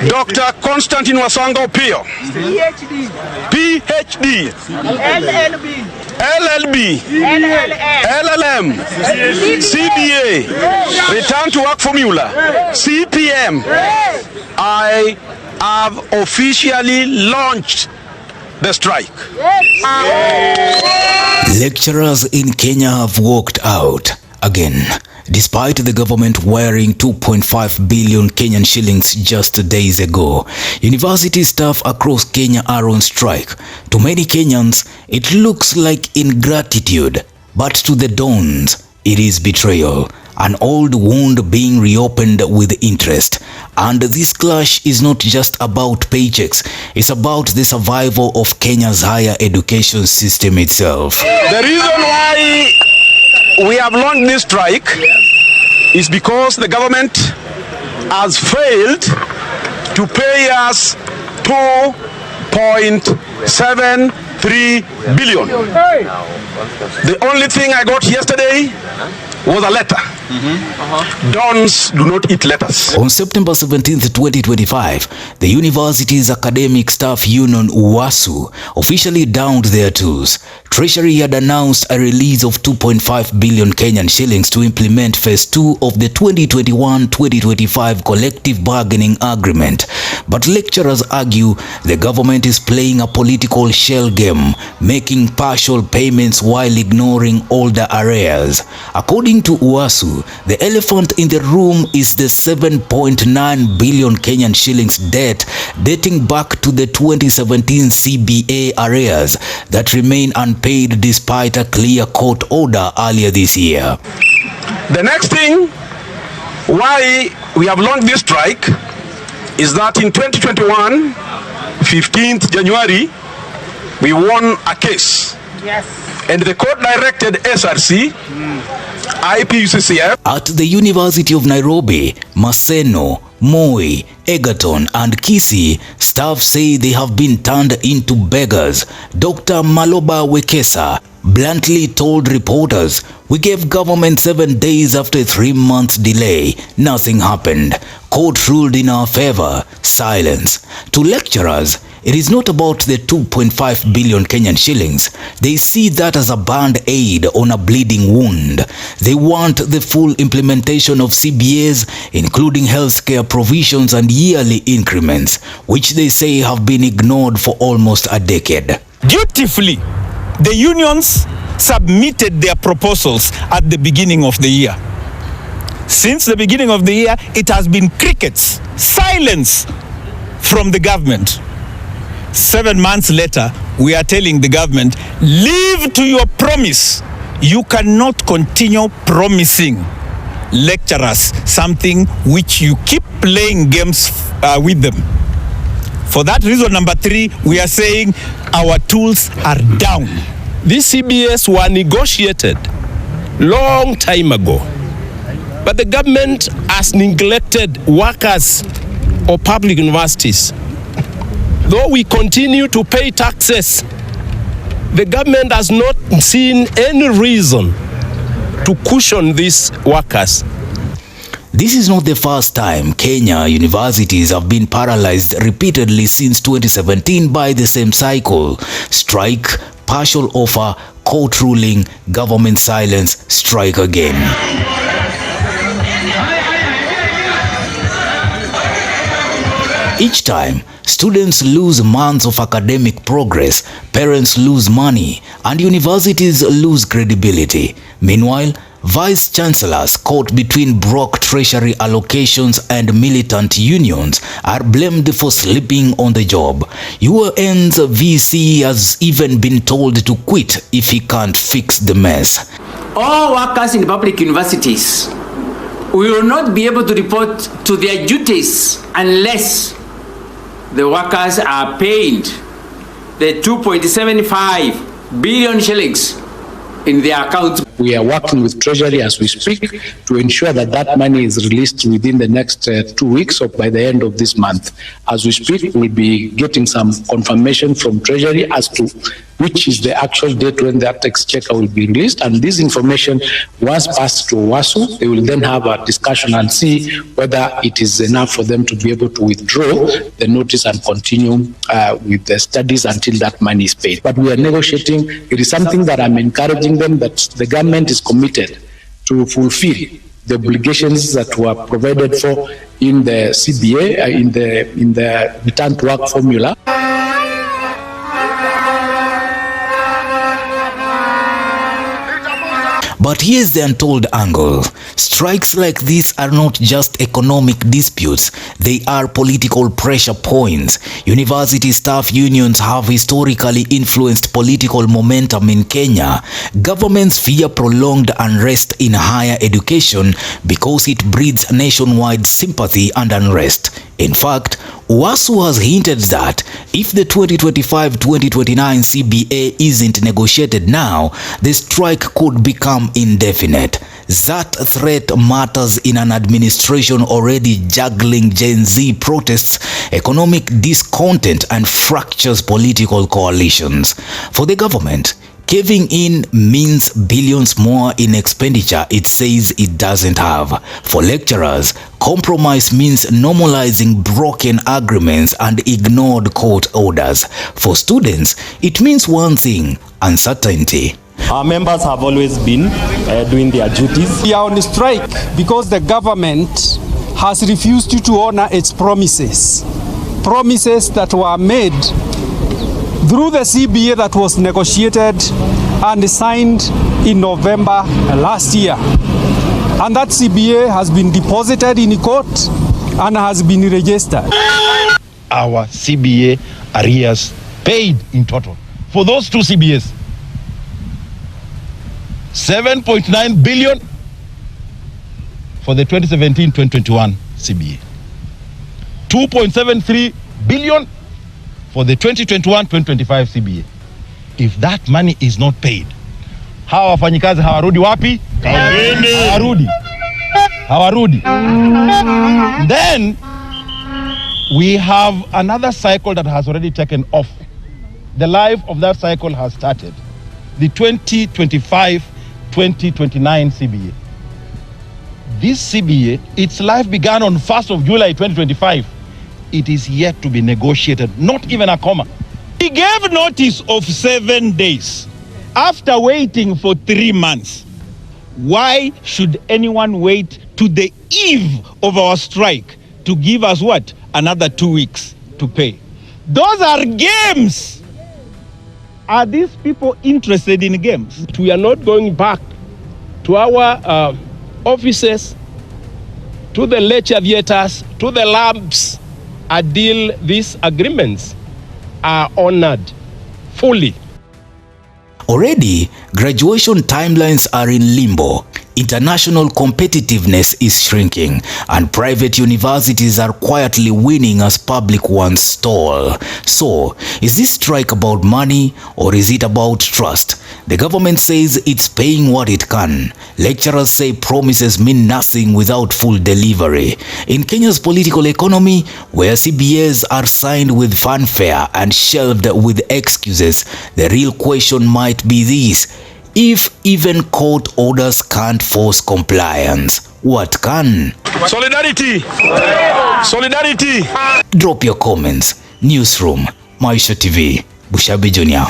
Dr. Constantine Wasango Pio, PhD, LLB, LLM, CBA, Return to Work Formula, CPM. I have officially launched the strike. Lecturers in Kenya have walked out again, despite the government wiring 2.5 billion Kenyan shillings just days ago. University staff across Kenya are on strike. To many Kenyans, it looks like ingratitude, but to the Dons, it is betrayal. An old wound being reopened with interest. And this clash is not just about paychecks, it's about the survival of Kenya's higher education system itself. The reason why we have launched this strike is because the government has failed to pay us 2.73 billion. The only thing I got yesterday was a letter. Dons do not eat letters. On September 17th, 2025, the university's academic staff union UASU officially downed their tools. Treasury had announced a release of 2.5 billion Kenyan shillings to implement phase 2 of the 2021-2025 collective bargaining agreement. But lecturers argue the government is playing a political shell game, making partial payments while ignoring all the arrears. According to UASU, the elephant in the room is the 7.9 billion Kenyan shillings debt dating back to the 2017 CBA arrears that remain unpaid despite a clear court order earlier this year. The next thing why we have launched this strike is that in 2021, 15th January, we won a case. Yes. And the court directed SRC, IPUCCF. At the University of Nairobi, Maseno, Moi, Egerton and Kisii, staff say they have been turned into beggars. Dr. Maloba Wekesa bluntly told reporters, "We gave government 7 days after a 3-month delay. Nothing happened. Court ruled in our favor. Silence." To lecturers, it is not about the 2.5 billion Kenyan shillings. They see that as a band-aid on a bleeding wound. They want the full implementation of CBAs, including healthcare provisions and yearly increments, which they say have been ignored for almost a decade. Dutifully, the unions submitted their proposals at the beginning of the year. Since the beginning of the year, it has been crickets, silence from the government. 7 months later, we are telling the government, live to your promise. You cannot continue promising lecturers something which you keep playing games with them. For that reason, number 3, we are saying our tools are down. These CBAs were negotiated long time ago, but the government has neglected workers of public universities. Though we continue to pay taxes, the government has not seen any reason to cushion these workers. This is not the first time Kenya universities have been paralyzed repeatedly since 2017 by the same cycle. Strike, partial offer, court ruling, government silence, strike again. Each time, students lose months of academic progress, parents lose money, and universities lose credibility. Meanwhile, vice chancellors caught between broke treasury allocations and militant unions are blamed for sleeping on the job. UN's VC has even been told to quit if he can't fix the mess. All workers in public universities will not be able to report to their duties unless the workers are paid the 2.75 billion shillings in their accounts. We are working with Treasury as we speak to ensure that that money is released within the next 2 weeks or by the end of this month. As we speak, we'll be getting some confirmation from Treasury as to which is the actual date when that exchequer will be released. And this information, once passed to WASU, they will then have a discussion and see whether it is enough for them to be able to withdraw the notice and continue with the studies until that money is paid. But we are negotiating. It is something that I'm encouraging them, that the government is committed to fulfill the obligations that were provided for in the CBA, in the return to work formula. But here's the untold angle. Strikes like these are not just economic disputes, they are political pressure points. University staff unions have historically influenced political momentum in Kenya. Governments fear prolonged unrest in higher education because it breeds nationwide sympathy and unrest. In fact, WASU has hinted that if the 2025-2029 CBA isn't negotiated now, the strike could become indefinite. That threat matters in an administration already juggling Gen Z protests, economic discontent, and fractures political coalitions. For the government, caving in means billions more in expenditure it says it doesn't have. For lecturers, compromise means normalizing broken agreements and ignored court orders. For students, it means one thing: uncertainty. Our members have always been doing their duties. We are on strike because the government has refused to honor its promises. Promises that were made through the CBA that was negotiated and signed in November last year. And that CBA has been deposited in court and has been registered. Our CBA arrears paid in total for those two CBAs. 7.9 billion for the 2017-2021 CBA. 2.73 billion for the 2021-2025 CBA. If that money is not paid, hawa wafanyikazi hawarudi wapi? Hawarudi. Then we have another cycle that has already taken off. The life of that cycle has started. The 2025-2029 CBA. This CBA, its life began on 1st of July 2025. It is yet to be negotiated, not even a comma. He gave notice of 7 days after waiting for 3 months. Why should anyone wait to the eve of our strike to give us what? Another 2 weeks to pay? Those are games. Are these people interested in games? We are not going back to our offices, to the lecture theaters, to the labs until these agreements are honored fully. Already, graduation timelines are in limbo. International competitiveness is shrinking, and private universities are quietly winning as public ones stall. So, is this strike about money or is it about trust? The government says it's paying what it can. Lecturers say promises mean nothing without full delivery. In Kenya's political economy, where CBAs are signed with fanfare and shelved with excuses, the real question might be this: if even court orders can't force compliance, what can? Solidarity! Solidarity! Drop your comments. Newsroom, Maisha TV, Bushabi Jr.